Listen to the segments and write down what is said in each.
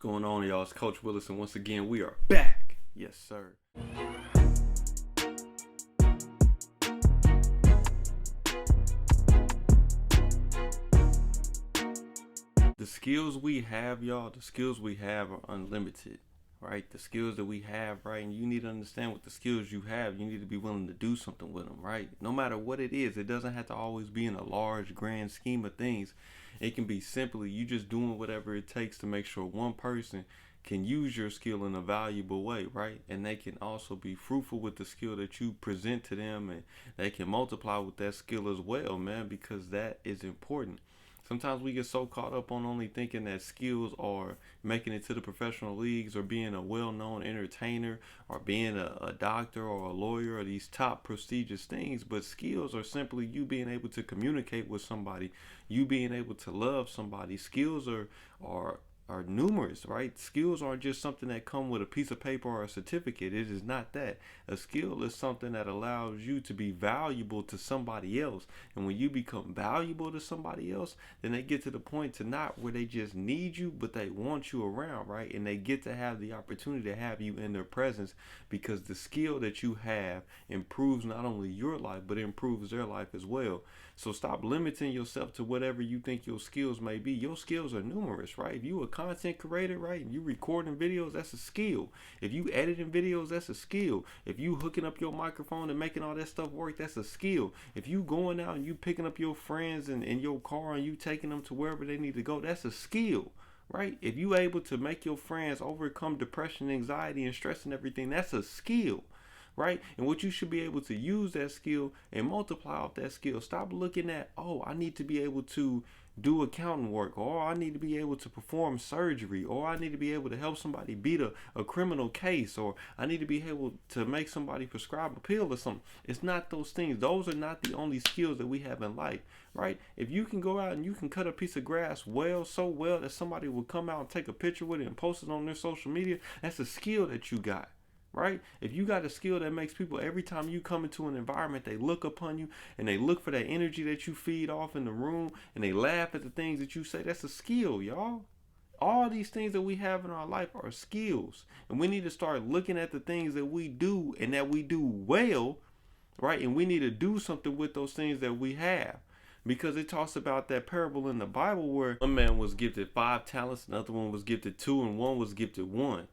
Going on, y'all? It's Coach Williz, and once again, we are back. Yes, sir. The skills we have, y'all, the skills we have are unlimited, right? The skills that we have, right? And you need to understand what the skills you have, you need to be willing to do something with them, right? No matter what it is, it doesn't have to always be in a large, grand scheme of things. It can be simply you just doing whatever it takes to make sure one person can use your skill in a valuable way, right? And they can also be fruitful with the skill that you present to them, and they can multiply with that skill as well, man, because that is important. Sometimes we get so caught up on only thinking that skills are making it to the professional leagues or being a well-known entertainer or being a doctor or a lawyer or these top prestigious things. But skills are simply you being able to communicate with somebody, you being able to love somebody. Skills are numerous, right? Skills aren't just something that come with a piece of paper or a certificate. It is not that. A skill is something that allows you to be valuable to somebody else. And when you become valuable to somebody else, then they get to the point to not where they just need you, but they want you around, right? And they get to have the opportunity to have you in their presence because the skill that you have improves not only your life, but it improves their life as well. So stop limiting yourself to whatever you think your skills may be. Your skills are numerous, right? If you a content creator, right, and you recording videos, that's a skill. If you editing videos, that's a skill. If you hooking up your microphone and making all that stuff work, that's a skill. If you going out and you picking up your friends in your car and you taking them to wherever they need to go, that's a skill. Right? If you able to make your friends overcome depression, anxiety, and stress and everything, that's a skill. Right? And what you should be able to use that skill and multiply off that skill. Stop looking at, oh, I need to be able to do accounting work, or I need to be able to perform surgery, or I need to be able to help somebody beat a criminal case, or I need to be able to make somebody prescribe a pill or something. It's not those things. Those are not the only skills that we have in life, right? If you can go out and you can cut a piece of grass so well that somebody will come out and take a picture with it and post it on their social media, that's a skill that you got. Right? If you got a skill that makes people, every time you come into an environment, they look upon you and they look for that energy that you feed off in the room and they laugh at the things that you say, that's a skill, y'all. All these things that we have in our life are skills. And we need to start looking at the things that we do and that we do well, right? And we need to do something with those things that we have. Because it talks about that parable in the Bible where one man was gifted 5 talents, another one was gifted 2, and one was gifted 1.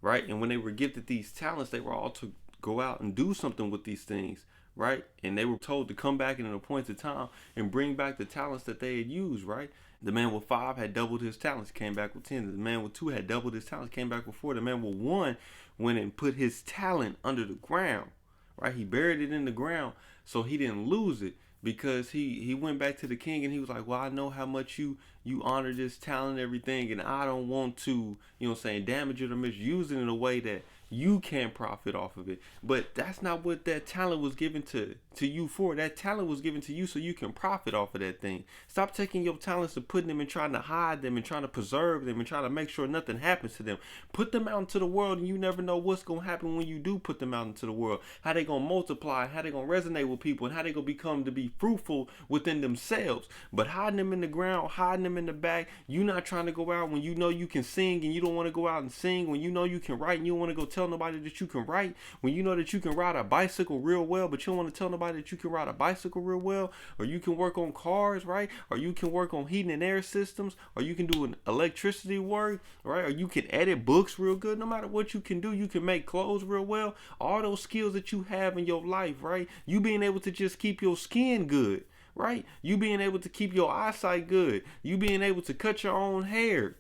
Right? And when they were gifted these talents, they were all to go out and do something with these things, right? And they were told to come back in an appointed time and bring back the talents that they had used, right? The man with 5 had doubled his talents, came back with 10. The man with 2 had doubled his talents, came back with 4. The man with 1 went and put his talent under the ground, right? He buried it in the ground so he didn't lose it. Because he went back to the king and he was like, well, I know how much you honor this talent and everything, and I don't want to, damage it or misuse it in a way that you can't profit off of it. But that's not what that talent was given to you for. That talent was given to you so you can profit off of that thing. Stop taking your talents and putting them and trying to hide them and trying to preserve them and trying to make sure nothing happens to them. Put them out into the world, and you never know what's going to happen when you do put them out into the world. How they going to multiply, how they going to resonate with people, and how they going to become to be fruitful within themselves. But hiding them in the ground, hiding them in the back, you not trying to go out when you know you can sing and you don't want to go out and sing, when you know you can write and you don't want to go tell nobody that you can write, when you know that you can ride a bicycle real well, but you don't want to tell nobody that you can ride a bicycle real well, or you can work on cars, right? Or you can work on heating and air systems, or you can do an electricity work, right? Or you can edit books real good. No matter what you can do, you can make clothes real well. All those skills that you have in your life, right? You being able to just keep your skin good, right? You being able to keep your eyesight good. You being able to cut your own hair.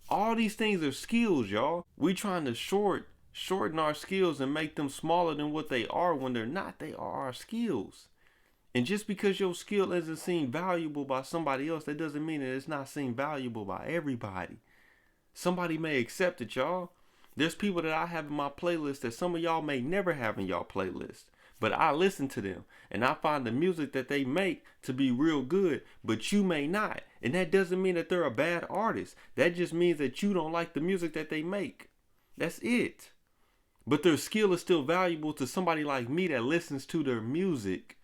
All these things are skills, y'all. We trying to shorten our skills and make them smaller than what they are when they're not. They are our skills. And just because your skill isn't seen valuable by somebody else, that doesn't mean that it's not seen valuable by everybody. Somebody may accept it, y'all. There's people that I have in my playlist that some of y'all may never have in y'all playlist. But I listen to them and I find the music that they make to be real good, but you may not. And that doesn't mean that they're a bad artist. That just means that you don't like the music that they make. That's it. But their skill is still valuable to somebody like me that listens to their music.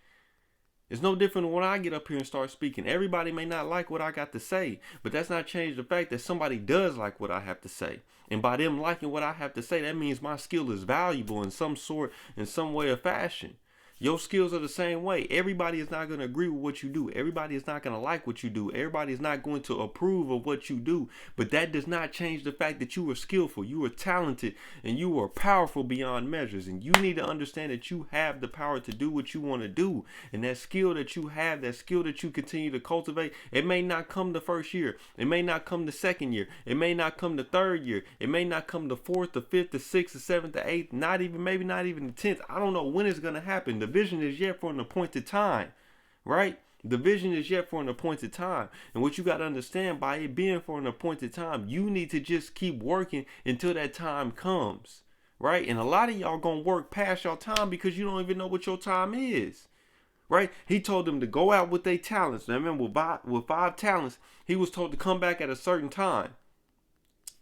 It's no different when I get up here and start speaking. Everybody may not like what I got to say, but that's not change the fact that somebody does like what I have to say. And by them liking what I have to say, that means my skill is valuable in some sort, in some way or fashion. Your skills are the same way. Everybody is not going to agree with what you do. Everybody is not going to like what you do. Everybody is not going to approve of what you do. But that does not change the fact that you are skillful, you are talented, and you are powerful beyond measures. And you need to understand that you have the power to do what you want to do. And that skill that you have, that skill that you continue to cultivate, it may not come the first year. It may not come the second year. It may not come the third year. It may not come the fourth, the fifth, the sixth, the seventh, the eighth, maybe not even the 10th. I don't know when it's going to happen. The vision is yet for an appointed time, right? The vision is yet for an appointed time. And what you got to understand, by it being for an appointed time, you need to just keep working until that time comes, right? And a lot of y'all gonna work past your time because you don't even know what your time is, right? He told them to go out with their talents. Now remember, with 5 talents, he was told to come back at a certain time.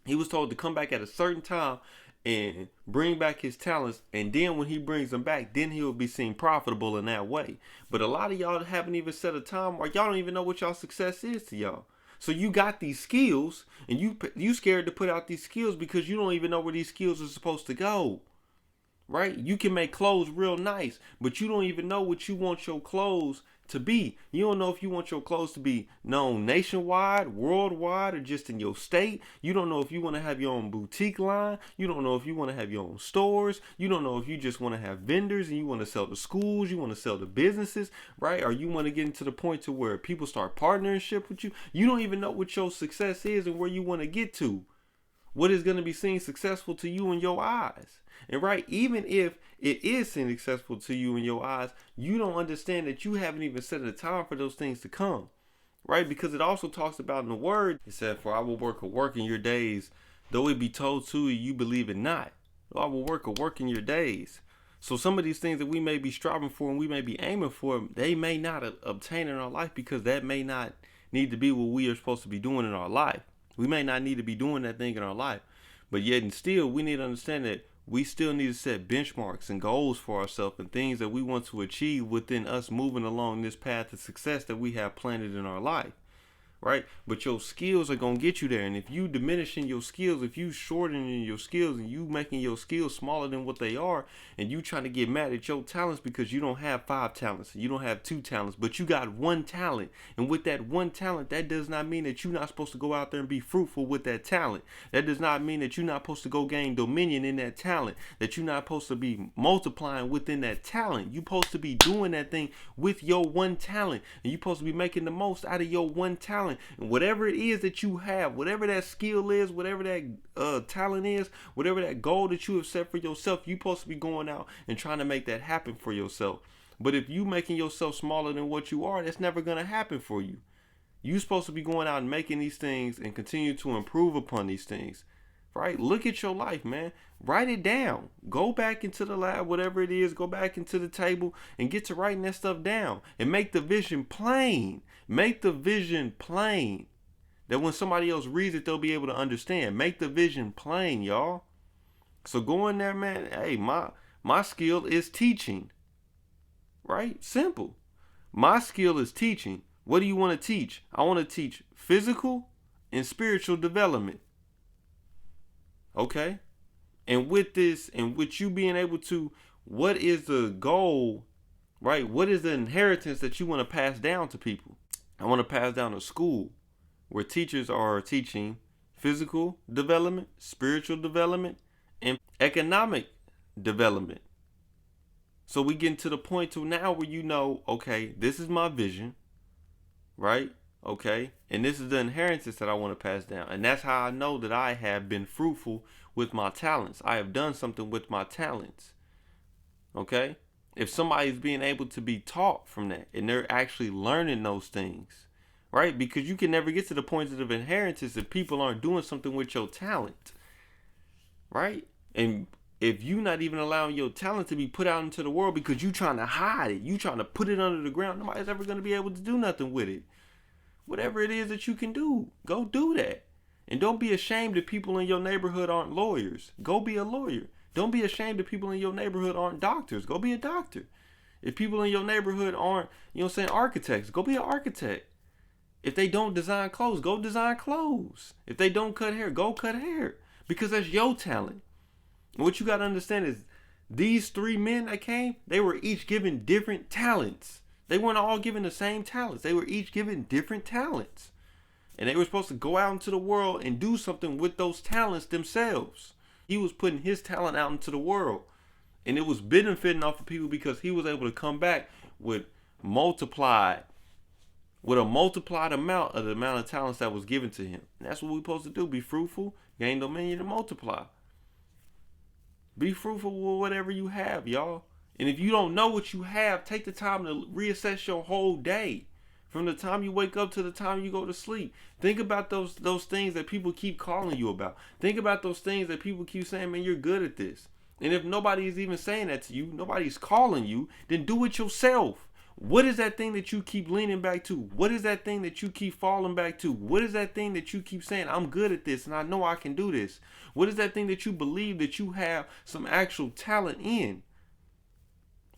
He was told to come back at a certain time and bring back his talents, and then when he brings them back, then he will be seen profitable in that way. But a lot of y'all haven't even set a time, or y'all don't even know what y'all success is to y'all. So you got these skills, and you scared to put out these skills because you don't even know where these skills are supposed to go, right? You can make clothes real nice, but you don't even know what you want your clothes to be. You don't know if you want your clothes to be known nationwide, worldwide, or just in your state. You don't know if you want to have your own boutique line. You don't know if you want to have your own stores. You don't know if you just want to have vendors and you want to sell to schools, you want to sell to businesses, right? Or you want to get into the point to where people start partnership with you. You don't even know what your success is and where you want to get to. What is going to be seen successful to you in your eyes. And right, even if it is seen successful to you in your eyes, you don't understand that you haven't even set a time for those things to come, right? Because it also talks about in the word, it said, for I will work a work in your days, though it be told to you, you believe it not. I will work a work in your days. So some of these things that we may be striving for and we may be aiming for, they may not obtain in our life because that may not need to be what we are supposed to be doing in our life. We may not need to be doing that thing in our life, but yet and still we need to understand that we still need to set benchmarks and goals for ourselves and things that we want to achieve within us moving along this path to success that we have planted in our life, right? But your skills are going to get you there. And if you diminishing your skills, if you shortening your skills and you making your skills smaller than what they are, and you trying to get mad at your talents because you don't have 5 talents, you don't have 2 talents, but you got 1 talent. And with that 1 talent, that does not mean that you're not supposed to go out there and be fruitful with that talent. That does not mean that you're not supposed to go gain dominion in that talent, that you're not supposed to be multiplying within that talent. You're supposed to be doing that thing with your 1 talent, and you're supposed to be making the most out of your 1 talent. And whatever it is that you have, whatever that skill is, whatever that talent is, whatever that goal that you have set for yourself, you're supposed to be going out and trying to make that happen for yourself. But if you making yourself smaller than what you are, that's never going to happen for you. You're supposed to be going out and making these things and continue to improve upon these things, right? Look at your life, man. Write it down. Go back into the lab, whatever it is, go back into the table and get to writing that stuff down and make the vision plain. Make the vision plain. That when somebody else reads it, they'll be able to understand. Make the vision plain, y'all. So go in there, man. Hey, my skill is teaching. Right? Simple. My skill is teaching. What do you want to teach? I want to teach physical and spiritual development. Okay? And with this, and with you being able to, what is the goal, right? What is the inheritance that you want to pass down to people? I want to pass down a school where teachers are teaching physical development, spiritual development, and economic development. So we get to the point to now where you know, okay, this is my vision, right? Okay, and this is the inheritance that I want to pass down. And that's how I know that I have been fruitful with my talents. I have done something with my talents. Okay, if somebody's being able to be taught from that and they're actually learning those things, right? Because you can never get to the point of inheritance if people aren't doing something with your talent, right? And if you're not even allowing your talent to be put out into the world because you're trying to hide it, you trying to put it under the ground, nobody's ever going to be able to do nothing with it. Whatever it is that you can do, go do that. And don't be ashamed if people in your neighborhood aren't lawyers. Go be a lawyer. Don't be ashamed if people in your neighborhood aren't doctors. Go be a doctor. If people in your neighborhood aren't, you know what I'm saying, architects, go be an architect. If they don't design clothes, go design clothes. If they don't cut hair, go cut hair. Because that's your talent. And what you got to understand is these 3 men that came, they were each given different talents. They weren't all given the same talents. They were each given different talents. And they were supposed to go out into the world and do something with those talents themselves. He was putting his talent out into the world. And it was benefiting off of people because he was able to come back with a multiplied amount of the amount of talents that was given to him. And that's what we're supposed to do. Be fruitful, gain dominion, and multiply. Be fruitful with whatever you have, y'all. And if you don't know what you have, take the time to reassess your whole day. From the time you wake up to the time you go to sleep. Think about those things that people keep calling you about. Think about those things that people keep saying, man, you're good at this. And if nobody is even saying that to you, nobody's calling you, then do it yourself. What is that thing that you keep leaning back to? What is that thing that you keep falling back to? What is that thing that you keep saying, I'm good at this and I know I can do this? What is that thing that you believe that you have some actual talent in?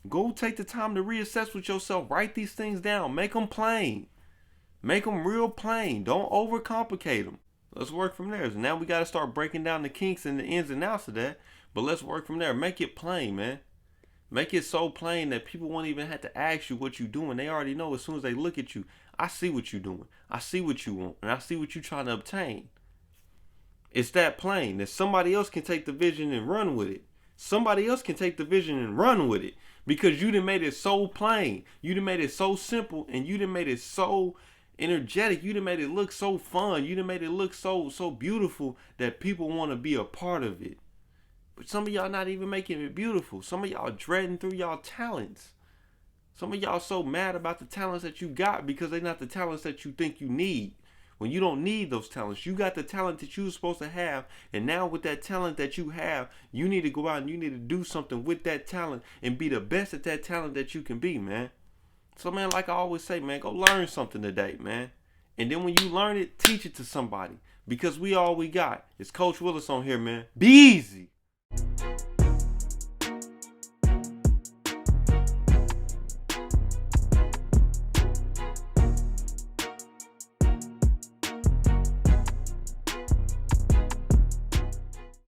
Go take the time to reassess with yourself. Write these things down. Make them plain. Make them real plain. Don't overcomplicate them. Let's work from there. So now we got to start breaking down the kinks and the ins and outs of that. But let's work from there. Make it plain, man. Make it so plain that people won't even have to ask you what you're doing. They already know as soon as they look at you. I see what you're doing. I see what you want. And I see what you're trying to obtain. It's that plain that somebody else can take the vision and run with it. Somebody else can take the vision and run with it. Because you done made it so plain. You done made it so simple. And you done made it so energetic. You done made it look so fun. You done made it look so beautiful that people want to be a part of it. But some of y'all not even making it beautiful. Some of y'all dreading through y'all talents. Some of y'all so mad about the talents that you got because they're not the talents that you think you need. When you don't need those talents. You got the talent that you were supposed to have. And now with that talent that you have, you need to go out and you need to do something with that talent and be the best at that talent that you can be, man. So, man, like I always say, man, go learn something today, man. And then when you learn it, teach it to somebody. Because we all we got. It's Coach Williz on here, man. Be easy.